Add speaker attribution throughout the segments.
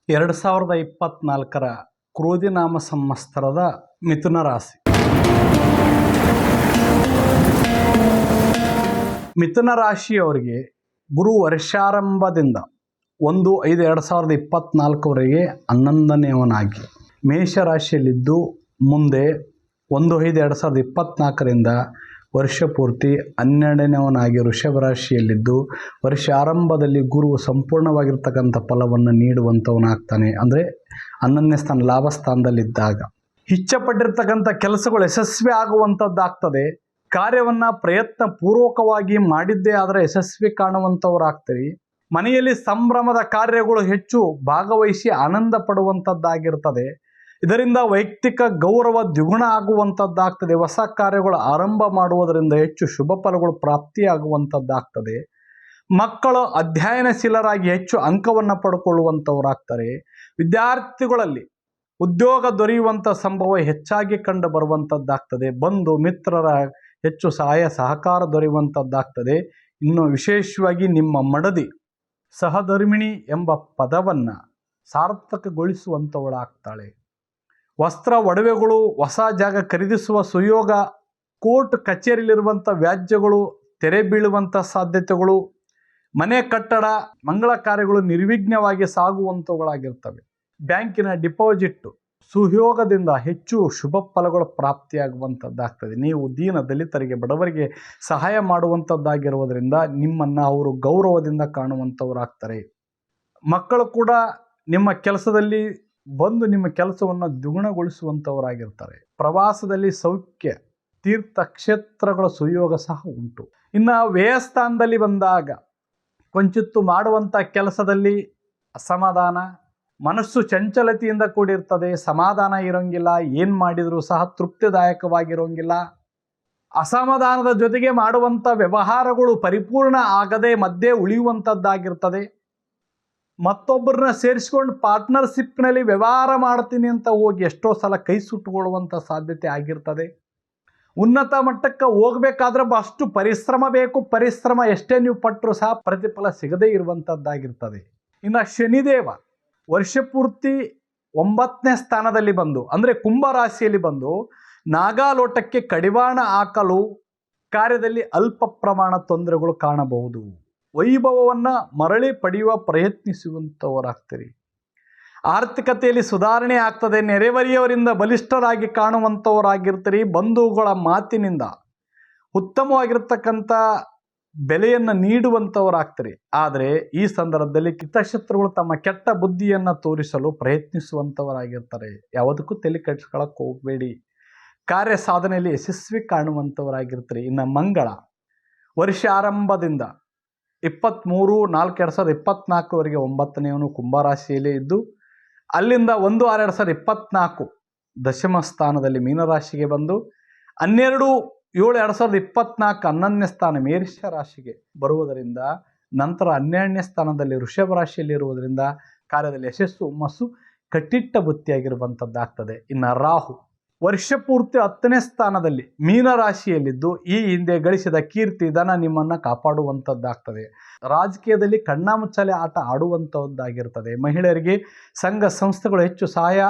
Speaker 1: 2024 ಕ್ರೋಧಿನಾಮ ಸಂವತ್ಸರದ ಮಿಥುನ ರಾಶಿ. ಮಿಥುನ ರಾಶಿಯವರಿಗೆ ಗುರು ವರ್ಷಾರಂಭದಿಂದ 1/5/2024 11ನೇವನಾಗಿ ಮೇಷರಾಶಿಯಲ್ಲಿದ್ದು, ಮುಂದೆ 1/5/2024 ವರ್ಷ ಪೂರ್ತಿ 12ನೇವನಾಗಿ ವೃಷಭ ರಾಶಿಯಲ್ಲಿದ್ದು, ವರ್ಷ ಆರಂಭದಲ್ಲಿ ಗುರು ಸಂಪೂರ್ಣವಾಗಿರ್ತಕ್ಕಂಥ ಫಲವನ್ನು ನೀಡುವಂಥವನಾಗ್ತಾನೆ. ಅಂದರೆ 11ನೇ ಸ್ಥಾನ ಲಾಭ ಸ್ಥಾನದಲ್ಲಿದ್ದಾಗ ಇಚ್ಛೆಪಟ್ಟಿರ್ತಕ್ಕಂಥ ಕೆಲಸಗಳು ಯಶಸ್ವಿ ಆಗುವಂಥದ್ದಾಗ್ತದೆ. ಕಾರ್ಯವನ್ನು ಪ್ರಯತ್ನ ಪೂರ್ವಕವಾಗಿ ಮಾಡಿದ್ದೇ ಆದರೆ ಯಶಸ್ವಿ ಕಾಣುವಂಥವರಾಗ್ತೀರಿ. ಮನೆಯಲ್ಲಿ ಸಂಭ್ರಮದ ಕಾರ್ಯಗಳು ಹೆಚ್ಚು ಭಾಗವಹಿಸಿ ಆನಂದ ಪಡುವಂಥದ್ದಾಗಿರ್ತದೆ. ಇದರಿಂದ ವೈಯಕ್ತಿಕ ಗೌರವ ದ್ವಿಗುಣ ಆಗುವಂಥದ್ದಾಗ್ತದೆ. ಹೊಸ ಕಾರ್ಯಗಳು ಆರಂಭ ಮಾಡುವುದರಿಂದ ಹೆಚ್ಚು ಶುಭ ಫಲಗಳು ಪ್ರಾಪ್ತಿಯಾಗುವಂಥದ್ದಾಗ್ತದೆ. ಮಕ್ಕಳು ಅಧ್ಯಯನಶೀಲರಾಗಿ ಹೆಚ್ಚು ಅಂಕವನ್ನು ಪಡ್ಕೊಳ್ಳುವಂಥವರಾಗ್ತಾರೆ. ವಿದ್ಯಾರ್ಥಿಗಳಲ್ಲಿ ಉದ್ಯೋಗ ದೊರೆಯುವಂಥ ಸಂಭವ ಹೆಚ್ಚಾಗಿ ಕಂಡು ಬರುವಂಥದ್ದಾಗ್ತದೆ. ಬಂಧು ಮಿತ್ರರ ಹೆಚ್ಚು ಸಹಾಯ ಸಹಕಾರ ದೊರೆಯುವಂಥದ್ದಾಗ್ತದೆ. ಇನ್ನು ವಿಶೇಷವಾಗಿ ನಿಮ್ಮ ಮಡದಿ ಸಹಧರ್ಮಿಣಿ ಎಂಬ ಪದವನ್ನು ಸಾರ್ಥಕಗೊಳಿಸುವಂಥವಳಾಗ್ತಾಳೆ. ವಸ್ತ್ರ ಒಡವೆಗಳು, ಹೊಸ ಜಾಗ ಖರೀದಿಸುವ ಸುಯೋಗ, ಕೋರ್ಟ್ ಕಚೇರಿಯಲ್ಲಿರುವಂಥ ವ್ಯಾಜ್ಯಗಳು ತೆರೆ ಬೀಳುವಂಥ ಸಾಧ್ಯತೆಗಳು, ಮನೆ ಕಟ್ಟಡ ಮಂಗಳ ಕಾರ್ಯಗಳು ನಿರ್ವಿಘ್ನವಾಗಿ ಸಾಗುವಂಥವುಗಳಾಗಿರ್ತವೆ. ಬ್ಯಾಂಕಿನ ಡಿಪಾಸಿಟ್ ಸುಯೋಗದಿಂದ ಹೆಚ್ಚು ಶುಭ ಫಲಗಳು ಪ್ರಾಪ್ತಿಯಾಗುವಂಥದ್ದಾಗ್ತದೆ. ನೀವು ದೀನ ದಲಿತರಿಗೆ ಬಡವರಿಗೆ ಸಹಾಯ ಮಾಡುವಂಥದ್ದಾಗಿರುವುದರಿಂದ ನಿಮ್ಮನ್ನು ಅವರು ಗೌರವದಿಂದ ಕಾಣುವಂಥವರಾಗ್ತಾರೆ. ಮಕ್ಕಳು ಕೂಡ ನಿಮ್ಮ ಕೆಲಸದಲ್ಲಿ ಬಂದು ನಿಮ್ಮ ಕೆಲಸವನ್ನು ದ್ವಿಗುಣಗೊಳಿಸುವಂಥವರಾಗಿರ್ತಾರೆ. ಪ್ರವಾಸದಲ್ಲಿ ಸೌಖ್ಯ, ತೀರ್ಥ ಕ್ಷೇತ್ರಗಳ ಸುಯೋಗ ಸಹ ಉಂಟು. ಇನ್ನು ವ್ಯಯಸ್ಥಾನದಲ್ಲಿ ಬಂದಾಗ ಕೊಂಚಿತ್ತು ಮಾಡುವಂಥ ಕೆಲಸದಲ್ಲಿ ಅಸಮಾಧಾನ, ಮನಸ್ಸು ಚಂಚಲತೆಯಿಂದ ಕೂಡಿರ್ತದೆ. ಸಮಾಧಾನ ಇರೋಂಗಿಲ್ಲ, ಏನು ಮಾಡಿದರೂ ಸಹ ತೃಪ್ತಿದಾಯಕವಾಗಿರೋಂಗಿಲ್ಲ. ಅಸಮಾಧಾನದ ಜೊತೆಗೆ ಮಾಡುವಂಥ ವ್ಯವಹಾರಗಳು ಪರಿಪೂರ್ಣ ಆಗದೆ ಮಧ್ಯೆ ಉಳಿಯುವಂಥದ್ದಾಗಿರ್ತದೆ. ಮತ್ತೊಬ್ಬರನ್ನ ಸೇರಿಸ್ಕೊಂಡು ಪಾರ್ಟ್ನರ್ಶಿಪ್ನಲ್ಲಿ ವ್ಯವಹಾರ ಮಾಡ್ತೀನಿ ಅಂತ ಹೋಗಿ ಎಷ್ಟೋ ಸಲ ಕೈ ಸುಟ್ಟುಕೊಳ್ಳುವಂಥ ಸಾಧ್ಯತೆ ಆಗಿರ್ತದೆ. ಉನ್ನತ ಮಟ್ಟಕ್ಕೆ ಹೋಗಬೇಕಾದ್ರೆ ಅಷ್ಟು ಪರಿಶ್ರಮ ಬೇಕು. ಪರಿಶ್ರಮ ಎಷ್ಟೇ ನೀವು ಪಟ್ಟರೂ ಸಹ ಪ್ರತಿಫಲ ಸಿಗದೇ ಇರುವಂಥದ್ದಾಗಿರ್ತದೆ. ಇನ್ನು ಶನಿದೇವ ವರ್ಷ ಪೂರ್ತಿ 9ನೇ ಸ್ಥಾನದಲ್ಲಿ ಬಂದು, ಅಂದರೆ ಕುಂಭರಾಶಿಯಲ್ಲಿ ಬಂದು ನಾಗಾಲೋಟಕ್ಕೆ ಕಡಿವಾಣ ಹಾಕಲು ಕಾರ್ಯದಲ್ಲಿ ಅಲ್ಪ ಪ್ರಮಾಣ ತೊಂದರೆಗಳು ಕಾಣಬಹುದು. ವೈಭವವನ್ನು ಮರಳಿ ಪಡೆಯುವ ಪ್ರಯತ್ನಿಸುವಂಥವರಾಗ್ತೀರಿ. ಆರ್ಥಿಕತೆಯಲ್ಲಿ ಸುಧಾರಣೆ ಆಗ್ತದೆ. ನೆರೆಹೊರೆಯವರಿಂದ ಬಲಿಷ್ಠರಾಗಿ ಕಾಣುವಂಥವರಾಗಿರ್ತೀರಿ. ಬಂಧುಗಳ ಮಾತಿನಿಂದ ಉತ್ತಮವಾಗಿರ್ತಕ್ಕಂಥ ಬೆಲೆಯನ್ನು ನೀಡುವಂಥವರಾಗ್ತೀರಿ. ಆದರೆ ಈ ಸಂದರ್ಭದಲ್ಲಿ ಹಿತಶತ್ರುಗಳು ತಮ್ಮ ಕೆಟ್ಟ ಬುದ್ಧಿಯನ್ನು ತೋರಿಸಲು ಪ್ರಯತ್ನಿಸುವಂಥವರಾಗಿರ್ತಾರೆ. ಯಾವುದಕ್ಕೂ ತಲೆ ಕೆಡಿಸ್ಕೊಳ್ಳೋಕೆ ಹೋಗಬೇಡಿ. ಕಾರ್ಯ ಸಾಧನೆಯಲ್ಲಿ ಯಶಸ್ವಿ ಕಾಣುವಂಥವರಾಗಿರ್ತೀರಿ. ಇನ್ನು ಮಂಗಳ ವರ್ಷ ಆರಂಭದಿಂದ 23/4/2024 9ನೇವನು ಕುಂಭರಾಶಿಯಲ್ಲೇ ಇದ್ದು, ಅಲ್ಲಿಂದ 1/6/2024 ದಶಮ ಸ್ಥಾನದಲ್ಲಿ ಮೀನರಾಶಿಗೆ ಬಂದು, 12/7/2024 11ನೇ ಸ್ಥಾನ ಮೇಷ ರಾಶಿಗೆ ಬರುವುದರಿಂದ, ನಂತರ 12ನೇ ಸ್ಥಾನದಲ್ಲಿ ವೃಷಭ ರಾಶಿಯಲ್ಲಿರುವುದರಿಂದ ಕಾರ್ಯದಲ್ಲಿ ಯಶಸ್ಸು ಹುಮ್ಮಸ್ಸು ಕಟ್ಟಿಟ್ಟ ಬುತ್ತಿಯಾಗಿರುವಂಥದ್ದಾಗ್ತದೆ. ಇನ್ನು ರಾಹು ವರ್ಷ ಪೂರ್ತಿ 10ನೇ ಸ್ಥಾನದಲ್ಲಿ ಮೀನರಾಶಿಯಲ್ಲಿದ್ದು, ಈ ಹಿಂದೆ ಗಳಿಸಿದ ಕೀರ್ತಿ ಧನ ನಿಮ್ಮನ್ನು ಕಾಪಾಡುವಂಥದ್ದಾಗ್ತದೆ. ರಾಜಕೀಯದಲ್ಲಿ ಕಣ್ಣಾಮುಚ್ಚಾಲೆ ಆಟ ಆಡುವಂಥದ್ದಾಗಿರ್ತದೆ. ಮಹಿಳೆಯರಿಗೆ ಸಂಘ ಸಂಸ್ಥೆಗಳು ಹೆಚ್ಚು ಸಹಾಯ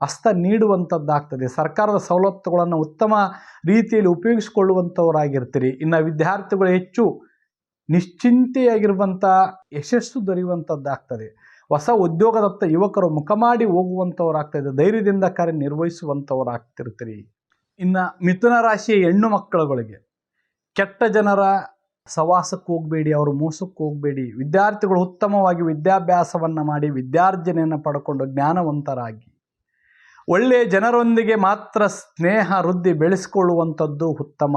Speaker 1: ಹಸ್ತ ನೀಡುವಂಥದ್ದಾಗ್ತದೆ. ಸರ್ಕಾರದ ಸವಲತ್ತುಗಳನ್ನು ಉತ್ತಮ ರೀತಿಯಲ್ಲಿ ಉಪಯೋಗಿಸಿಕೊಳ್ಳುವಂಥವರಾಗಿರ್ತೀರಿ. ಇನ್ನು ವಿದ್ಯಾರ್ಥಿಗಳು ಹೆಚ್ಚು ನಿಶ್ಚಿಂತೆಯಾಗಿರುವಂಥ ಯಶಸ್ಸು ದೊರೆಯುವಂಥದ್ದಾಗ್ತದೆ. ಹೊಸ ಉದ್ಯೋಗದತ್ತ ಯುವಕರು ಮುಖ ಮಾಡಿ ಹೋಗುವಂಥವರಾಗ್ತದೆ. ಧೈರ್ಯದಿಂದ ಕಾರ್ಯನಿರ್ವಹಿಸುವಂಥವರಾಗ್ತಿರ್ತೀರಿ. ಇನ್ನು ಮಿಥುನ ರಾಶಿಯ ಹೆಣ್ಣು ಮಕ್ಕಳುಗಳಿಗೆ ಕೆಟ್ಟ ಜನರ ಸವಾಸಕ್ಕೆ ಹೋಗಬೇಡಿ, ಅವರು ಮೋಸಕ್ಕೆ ಹೋಗಬೇಡಿ. ವಿದ್ಯಾರ್ಥಿಗಳು ಉತ್ತಮವಾಗಿ ವಿದ್ಯಾಭ್ಯಾಸವನ್ನು ಮಾಡಿ ವಿದ್ಯಾರ್ಜನೆಯನ್ನು ಪಡ್ಕೊಂಡು ಜ್ಞಾನವಂತರಾಗಿ ಒಳ್ಳೆಯ ಜನರೊಂದಿಗೆ ಮಾತ್ರ ಸ್ನೇಹ ವೃದ್ಧಿ ಬೆಳೆಸಿಕೊಳ್ಳುವಂಥದ್ದು ಉತ್ತಮ.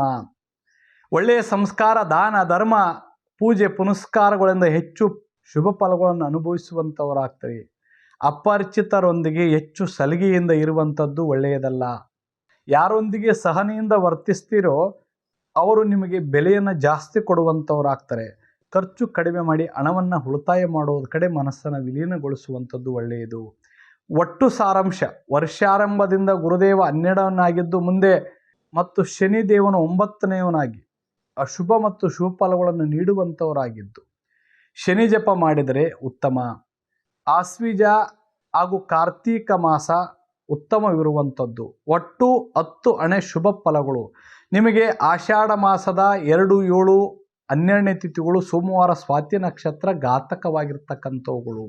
Speaker 1: ಒಳ್ಳೆಯ ಸಂಸ್ಕಾರ, ದಾನ ಧರ್ಮ, ಪೂಜೆ ಪುನಸ್ಕಾರಗಳಿಂದ ಹೆಚ್ಚು ಶುಭ ಫಲಗಳನ್ನು ಅನುಭವಿಸುವಂಥವರಾಗ್ತಾರೆ. ಅಪರಿಚಿತರೊಂದಿಗೆ ಹೆಚ್ಚು ಸಲಿಗೆಯಿಂದ ಇರುವಂಥದ್ದು ಒಳ್ಳೆಯದಲ್ಲ. ಯಾರೊಂದಿಗೆ ಸಹನೆಯಿಂದ ವರ್ತಿಸ್ತೀರೋ ಅವರು ನಿಮಗೆ ಬೆಲೆಯನ್ನು ಜಾಸ್ತಿ ಕೊಡುವಂಥವರಾಗ್ತಾರೆ. ಖರ್ಚು ಕಡಿಮೆ ಮಾಡಿ ಹಣವನ್ನು ಉಳಿತಾಯ ಮಾಡೋದ್ರ ಕಡೆ ಮನಸ್ಸನ್ನು ವಿಲೀನಗೊಳಿಸುವಂಥದ್ದು ಒಳ್ಳೆಯದು. ಒಟ್ಟು ಸಾರಾಂಶ, ವರ್ಷಾರಂಭದಿಂದ ಗುರುದೇವ 12ವನಾಗಿದ್ದು, ಮುಂದೆ ಮತ್ತು ಶನಿದೇವನು 9ನೇವನಾಗಿ ಅಶುಭ ಮತ್ತು ಶುಭ ಫಲಗಳನ್ನು ನೀಡುವಂಥವರಾಗಿದ್ದು, ಶನಿ ಜಪ ಮಾಡಿದರೆ ಉತ್ತಮ. ಆಶ್ವೀಜ ಹಾಗೂ ಕಾರ್ತೀಕ ಮಾಸ ಉತ್ತಮವಿರುವಂಥದ್ದು. ಒಟ್ಟು 10 ಅಣೆ ಶುಭ ಫಲಗಳು. ನಿಮಗೆ ಆಷಾಢ ಮಾಸದ 2, 7, 12ನೇ ತಿಥಿಗಳು ಸೋಮವಾರ ಸ್ವಾತಿ ನಕ್ಷತ್ರ ಘಾತಕವಾಗಿರ್ತಕ್ಕಂಥವುಗಳು.